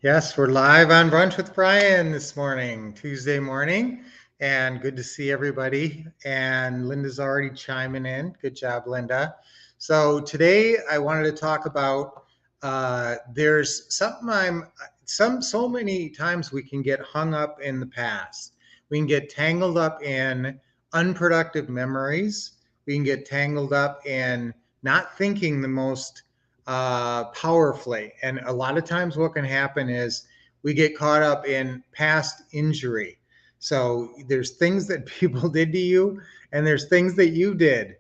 Yes, we're live on Brunch with Brian this morning, Tuesday morning, and good to see everybody. And Linda's already chiming in. Good job, Linda. So today I wanted to talk about there's something so many times we can get hung up in the past. We can get tangled up in unproductive memories. We can get tangled up in not thinking the most powerfully. And a lot of times, what can happen is we get caught up in past injury. So there's things that people did to you, and there's things that you did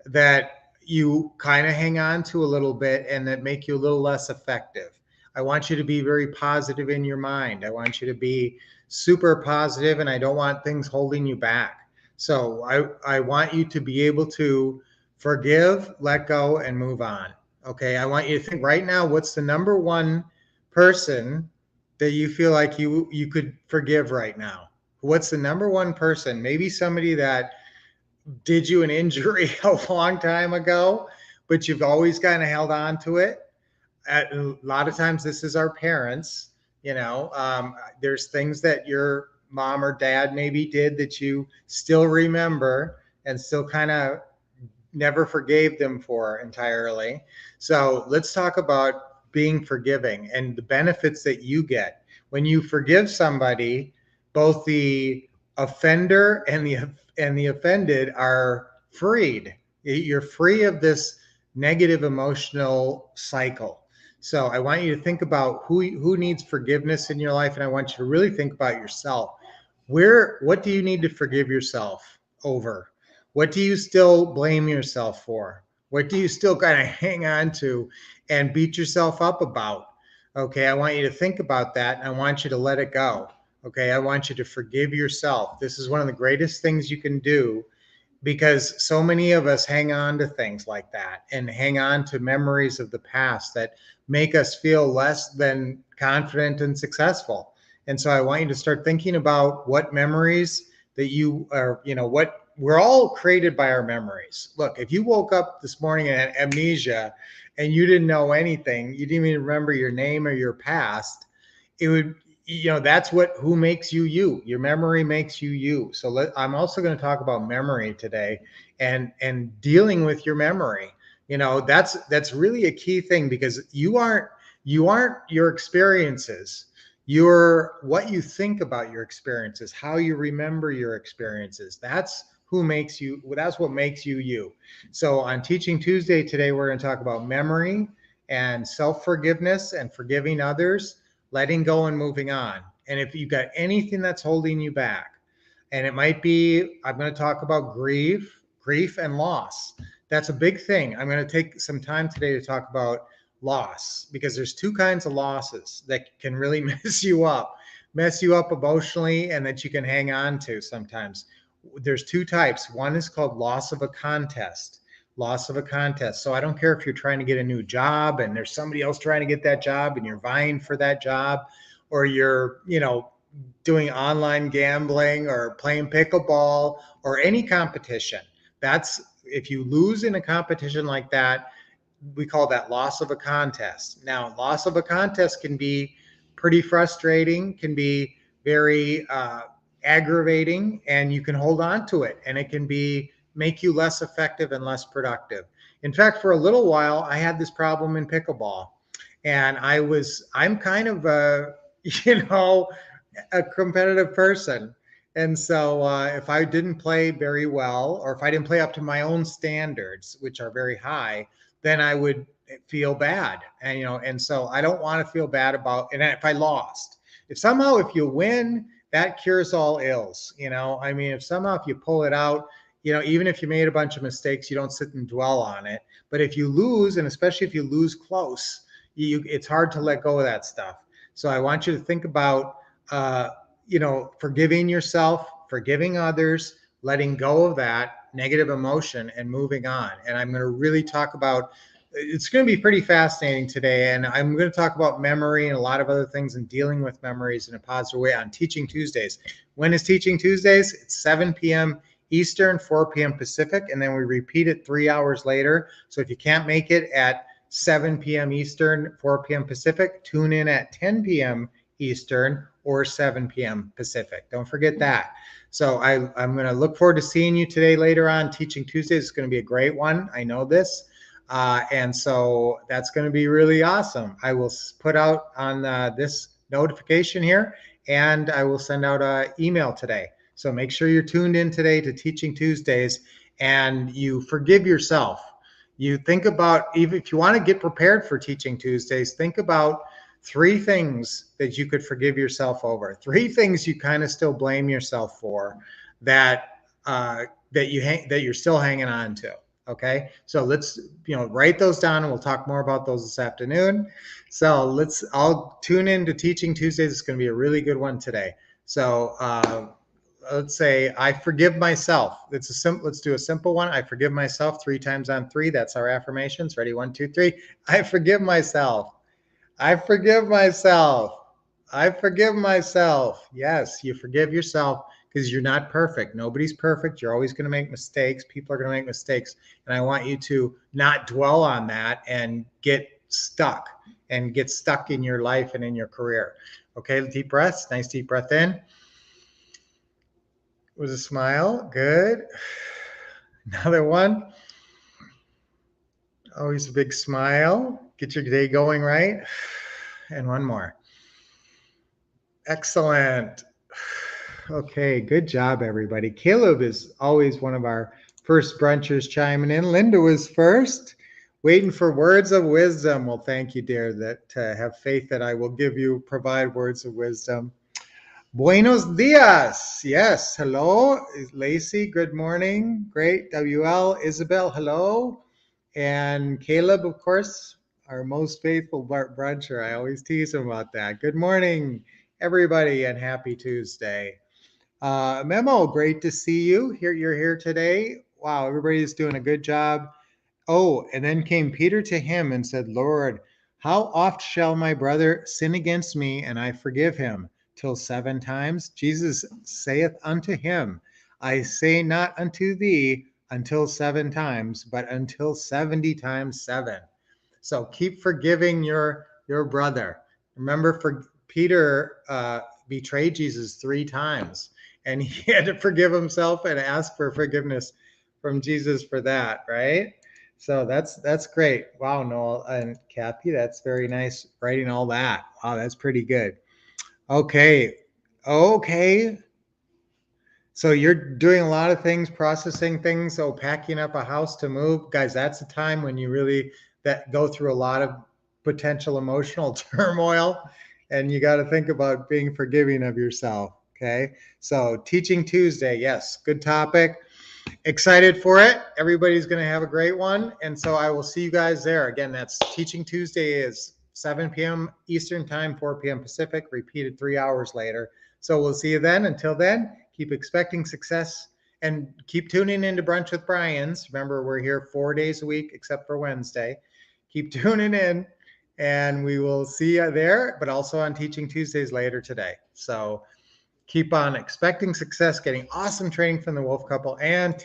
that you kind of hang on to a little bit and that make you a little less effective. I want you to be very positive in your mind. I want you to be super positive, and I don't want things holding you back. So I want you to be able to forgive, let go, and move on. Okay. I want you to think right now, what's the number one person that you feel like you could forgive right now? What's the number one person? Maybe somebody that did you an injury a long time ago, but you've always kind of held on to it. A lot of times, this is our parents. There's things that your mom or dad maybe did that you still remember and still kind of never forgave them for entirely. So let's talk about being forgiving and the benefits that you get when you forgive somebody. Both the offender and the offended are freed. You're free of this negative emotional cycle. So I want you to think about who needs forgiveness in your life, and I want you to really think about yourself. What do you need to forgive yourself over? What do you still blame yourself for? What do you still kind of hang on to and beat yourself up about? Okay, I want you to think about that, and I want you to let it go. Okay, I want you to forgive yourself. This is one of the greatest things you can do, because so many of us hang on to things like that and hang on to memories of the past that make us feel less than confident and successful. And so I want you to start thinking about what memories that you are, what we're all created by our memories. Look, if you woke up this morning and had amnesia and you didn't know anything, you didn't even remember your name or your past, it would, that's who makes you you. Your memory makes you you. So I'm also going to talk about memory today, and dealing with your memory. That's really a key thing, because you aren't your experiences. You're what you think about your experiences, how you remember your experiences. That's what makes you you. So on Teaching Tuesday today, we're going to talk about memory and self-forgiveness and forgiving others, letting go and moving on. And if you've got anything that's holding you back, and it might be, I'm going to talk about grief and loss. That's a big thing. I'm going to take some time today to talk about loss, because there's two kinds of losses that can really mess you up emotionally, and that you can hang on to sometimes. There's two types. One is called loss of a contest. Loss of a contest. So I don't care if you're trying to get a new job and there's somebody else trying to get that job and you're vying for that job, or you're, doing online gambling or playing pickleball or any competition. That's If you lose in a competition like that, we call that loss of a contest. Now, loss of a contest can be pretty frustrating, can be very aggravating, and you can hold on to it, and it can make you less effective and less productive. In fact, for a little while, I had this problem in pickleball, and I'm kind of you know, a competitive person. And so if I didn't play very well, or if I didn't play up to my own standards, which are very high, then I would feel bad. And so I don't want to feel bad and if I lost, if you win, that cures all ills. If you pull it out, even if you made a bunch of mistakes, you don't sit and dwell on it. But if you lose, and especially if you lose close, it's hard to let go of that stuff. So I want you to think about, forgiving yourself, forgiving others, letting go of that negative emotion and moving on. And I'm going to really talk about, it's going to be pretty fascinating today. And I'm going to talk about memory and a lot of other things, and dealing with memories in a positive way on Teaching Tuesdays. When is Teaching Tuesdays? It's 7 p.m. Eastern, 4 p.m. Pacific. And then we repeat it 3 hours later. So if you can't make it at 7 p.m. Eastern, 4 p.m. Pacific. Tune in at 10 p.m. Eastern or 7 p.m. Pacific. Don't forget that. So I'm going to look forward to seeing you today later on. Teaching Tuesdays is going to be a great one. I know this. And so that's going to be really awesome. I will put out on this notification here, and I will send out an email today. So make sure you're tuned in today to Teaching Tuesdays and you forgive yourself. You think about, even if you want to get prepared for Teaching Tuesdays, think about 3 things that you could forgive yourself over. 3 things you kind of still blame yourself for that you're still hanging on to. Okay, so let's write those down, and we'll talk more about those this afternoon. So let's all tune in to Teaching Tuesdays. It's going to be a really good one today. So let's say I forgive myself. Let's do a simple one. I forgive myself 3 times on 3. That's our affirmations. Ready? 1, 2, 3. I forgive myself. I forgive myself. I forgive myself. Yes, you forgive yourself because you're not perfect. Nobody's perfect. You're always going to make mistakes. People are going to make mistakes. And I want you to not dwell on that and get stuck in your life and in your career. Okay, deep breaths. Nice deep breath in. With a smile. Good. Another one. Always a big smile. Get your day going right. And one more. Excellent. Okay, good job, everybody. Caleb is always one of our first brunchers chiming in. Linda was first, waiting for words of wisdom. Well, thank you, dear, that have faith that I will provide words of wisdom. Buenos dias. Yes, hello. Lacey, good morning. Great. WL, Isabel, hello. And Caleb, of course, our most faithful bruncher. I always tease him about that. Good morning, everybody, and happy Tuesday. Memo, great to see you. You're here today. Wow, everybody's doing a good job. Oh, and then came Peter to him and said, Lord, how oft shall my brother sin against me and I forgive him? Till 7 times? Jesus saith unto him, I say not unto thee until 7 times, but until 70 times 7. So keep forgiving your brother. Remember, Peter betrayed Jesus 3 times, and he had to forgive himself and ask for forgiveness from Jesus for that, right? So that's great. Wow, Noel and Kathy, that's very nice writing all that. Wow, that's pretty good. Okay. So you're doing a lot of things, processing things, so packing up a house to move. Guys, that's a time when you really go through a lot of potential emotional turmoil, and you got to think about being forgiving of yourself. Okay. So Teaching Tuesday, yes, good topic. Excited for it. Everybody's going to have a great one. And so I will see you guys there. Again, that's Teaching Tuesday is 7 p.m. Eastern time, 4 p.m. Pacific, repeated 3 hours later. So we'll see you then. Until then, keep expecting success and keep tuning into Brunch with Brian's. Remember, we're here 4 days a week except for Wednesday. Keep tuning in, and we will see you there, but also on Teaching Tuesdays later today. So keep on expecting success, getting awesome training from the Wolf Couple, and